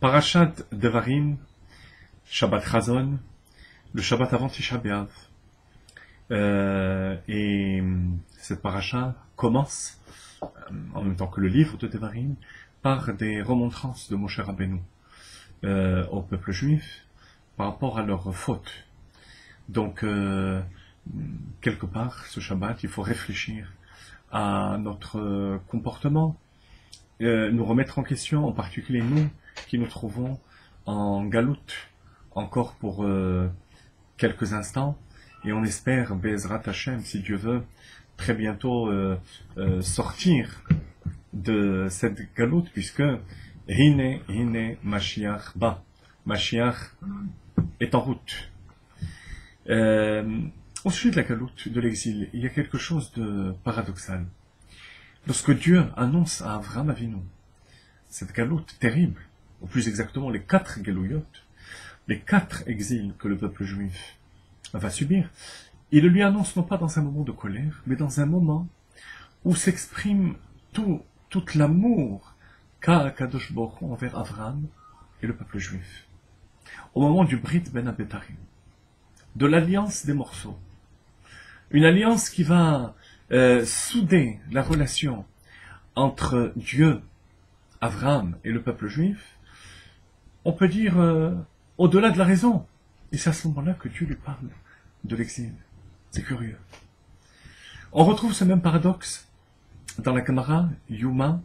Parashat Devarim, Shabbat Chazon, le Shabbat avant Tisha B'Av. Et cette paracha commence, en même temps que le livre de Devarim, par des remontrances de Moshe Rabbeinu au peuple juif par rapport à leurs fautes. Donc, quelque part, ce Shabbat, il faut réfléchir à notre comportement, nous remettre en question, en particulier nous, qui nous trouvons en galoute, encore pour quelques instants, et on espère, Be'ezrat Hashem, si Dieu veut, très bientôt sortir de cette galoute, puisque Hine, Mashiach ba. Mashiach est en route. Au sujet de la galoute, de l'exil, il y a quelque chose de paradoxal. Lorsque Dieu annonce à Avraham Avinu cette galoute terrible, ou plus exactement les 4 galouyot, les 4 exils que le peuple juif va subir, il le lui annonce non pas dans un moment de colère, mais dans un moment où s'exprime tout l'amour qu'a Kadosh Baruch Hu envers Avraham et le peuple juif. Au moment du Brit Ben Abetarim, de l'alliance des morceaux, une alliance qui va souder la relation entre Dieu, Avraham et le peuple juif, on peut dire au-delà de la raison. Et c'est à ce moment-là que Dieu lui parle de l'exil. C'est curieux. On retrouve ce même paradoxe dans la Gemara Yuma,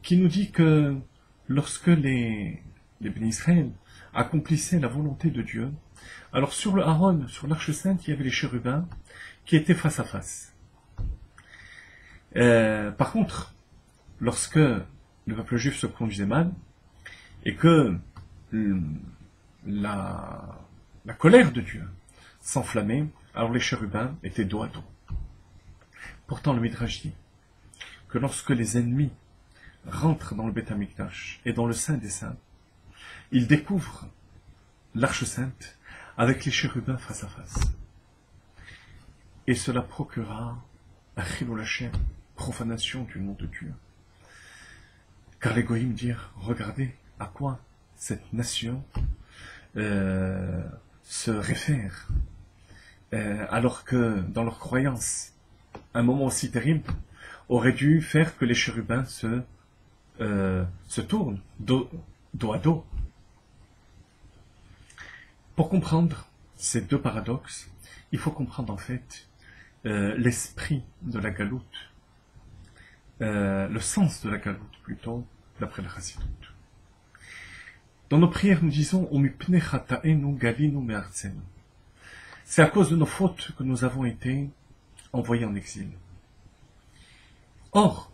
qui nous dit que lorsque les Béni Israël accomplissaient la volonté de Dieu, alors sur le Aaron, sur l'Arche Sainte, il y avait les chérubins qui étaient face à face. Par contre, lorsque le peuple juif se conduisait mal, et que la colère de Dieu s'enflammait, alors les chérubins étaient dos à dos. Pourtant, le Midrash dit que lorsque les ennemis rentrent dans le Beth Amikdash et dans le Saint des Saints, ils découvrent l'Arche Sainte avec les chérubins face à face. Et cela procura un Chilul Hashem, profanation du nom de Dieu. Car les goïms dirent, regardez à quoi cette nation se réfère, alors que dans leur croyance, un moment aussi terrible aurait dû faire que les chérubins se tournent dos à dos. Pour comprendre ces deux paradoxes, il faut comprendre en fait l'esprit de la galoute, le sens de la galoute plutôt, d'après le Chassidut. Dans nos prières, nous disons c'est à cause de nos fautes que nous avons été envoyés en exil. Or,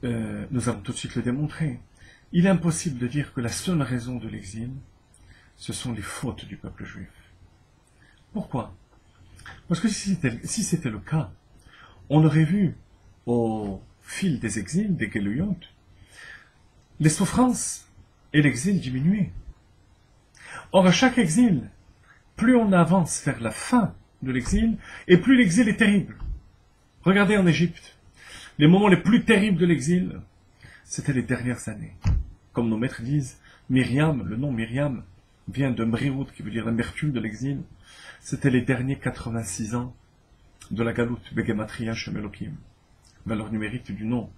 nous allons tout de suite le démontrer, il est impossible de dire que la seule raison de l'exil, ce sont les fautes du peuple juif. Pourquoi? Parce que si c'était le cas, on aurait vu au fil des exils, des Geluyot, les souffrances et l'exil diminuer. Or, à chaque exil, plus on avance vers la fin de l'exil, et plus l'exil est terrible. Regardez en Égypte, les moments les plus terribles de l'exil, c'était les dernières années. Comme nos maîtres disent, Myriam, le nom Myriam, vient de Mrihout, qui veut dire l'amertume de l'exil. C'était les derniers 86 ans de la galoute, Begematria Shem Elohim, valeur numérique du nom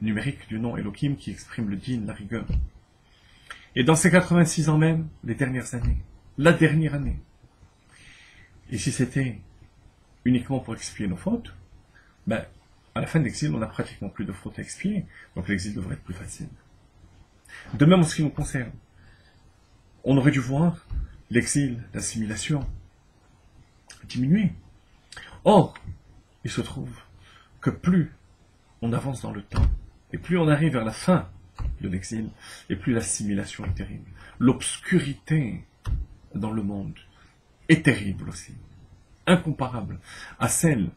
Elohim qui exprime le din, la rigueur. Et dans ces 86 ans même, les dernières années, la dernière année, et si c'était uniquement pour expier nos fautes, à la fin de l'exil, on n'a pratiquement plus de fautes à expier, donc l'exil devrait être plus facile. De même en ce qui nous concerne, on aurait dû voir l'exil, l'assimilation diminuer. Or, il se trouve que plus on avance dans le temps, et plus on arrive vers la fin de l'exil, et plus l'assimilation est terrible. L'obscurité dans le monde est terrible aussi, incomparable à celle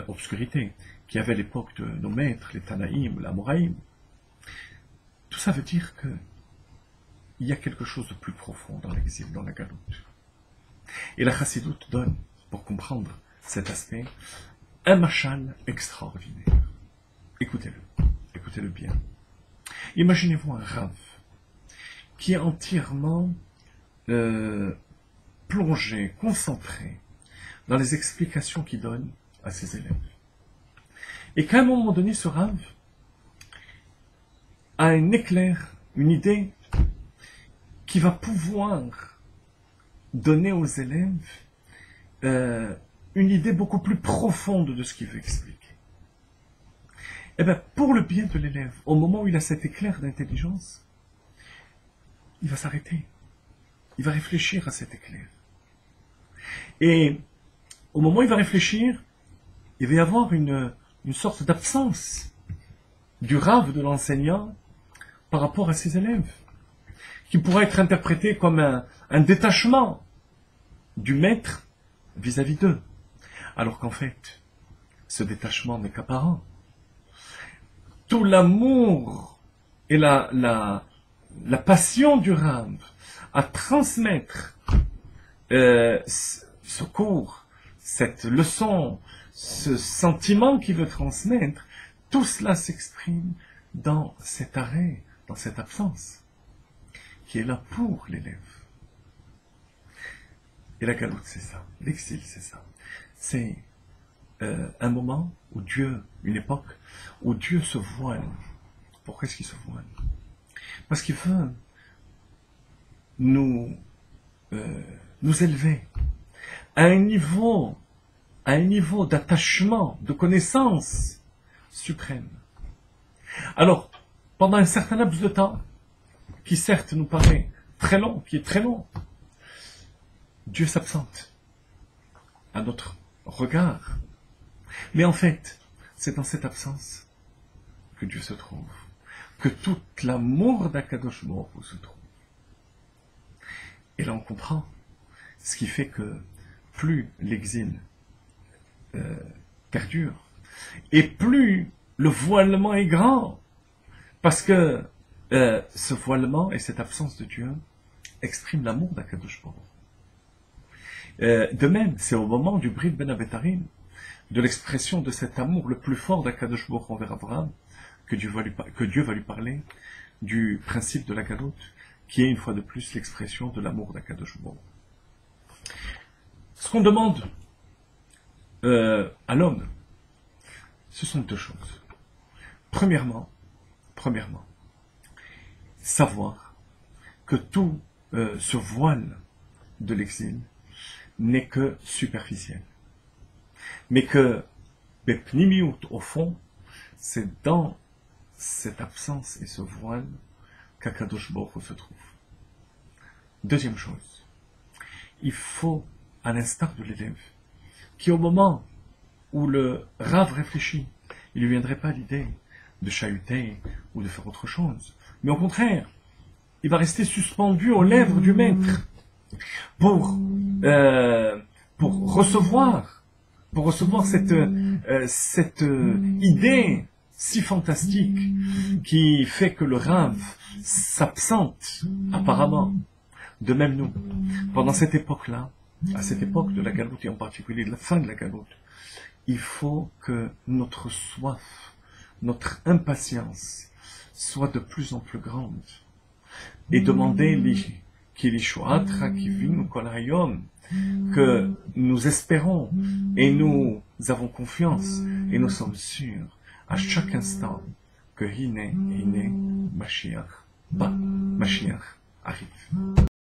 obscurité qu'il y avait à l'époque de nos maîtres, les Tanaïm, l'Amoraïm. Tout ça veut dire que il y a quelque chose de plus profond dans l'exil, dans la galoute. Et la Chassidut donne, pour comprendre cet aspect, un machal extraordinaire. Écoutez-le bien. Imaginez-vous un Rav qui est entièrement plongé, concentré dans les explications qu'il donne à ses élèves. Et qu'à un moment donné, ce Rav a un éclair, une idée qui va pouvoir donner aux élèves une idée beaucoup plus profonde de ce qu'il veut expliquer. Eh bien, pour le bien de l'élève, au moment où il a cet éclair d'intelligence, il va s'arrêter. Il va réfléchir à cet éclair. Et au moment où il va réfléchir, il va y avoir une sorte d'absence du Rav, de l'enseignant, par rapport à ses élèves, qui pourrait être interprété comme un détachement du maître vis-à-vis d'eux. Alors qu'en fait, ce détachement n'est qu'apparent. Tout l'amour et la passion du Rav à transmettre ce cours, cette leçon, ce sentiment qu'il veut transmettre, tout cela s'exprime dans cet arrêt, dans cette absence, qui est là pour l'élève. Et la galoute, c'est ça. L'exil, c'est ça. C'est un moment où Dieu, une époque, où Dieu se voile. Pourquoi est-ce qu'il se voile? Parce qu'il veut nous élever à un niveau d'attachement, de connaissance suprême. Alors, pendant un certain laps de temps, qui certes nous paraît très long, qui est très long, Dieu s'absente à notre regard. Mais en fait, c'est dans cette absence que Dieu se trouve, que tout l'amour d'Akadosh Baruch Hu se trouve. Et là on comprend ce qui fait que plus l'exil perdure, et plus le voilement est grand, parce que ce voilement et cette absence de Dieu expriment l'amour d'Akadosh Baruch Hu. De même, c'est au moment du Brit Ben Abetarim, de l'expression de cet amour le plus fort d'Akadosh Baruch Hu envers Abraham, que Dieu va lui parler du principe de la galoute, qui est une fois de plus l'expression de l'amour d'Akadosh Baruch Hu. Ce qu'on demande à l'homme, ce sont deux choses. Premièrement, savoir que tout ce voile de l'exil n'est que superficiel. Mais que Bepnimiout, au fond, c'est dans cette absence et ce voile qu'Akadosh Baruch Hu se trouve. Deuxième chose, il faut, à l'instar de l'élève, qui au moment où le Rav réfléchit, il ne lui viendrait pas l'idée de chahuter ou de faire autre chose. Mais au contraire, il va rester suspendu aux lèvres du maître pour recevoir cette idée si fantastique qui fait que le Rav s'absente apparemment. De même nous, pendant cette époque-là, à cette époque de la galoute et en particulier de la fin de la galoute, il faut que notre soif, notre impatience soit de plus en plus grande et demander que nous espérons et nous avons confiance et nous sommes sûrs à chaque instant que Mashiach arrive.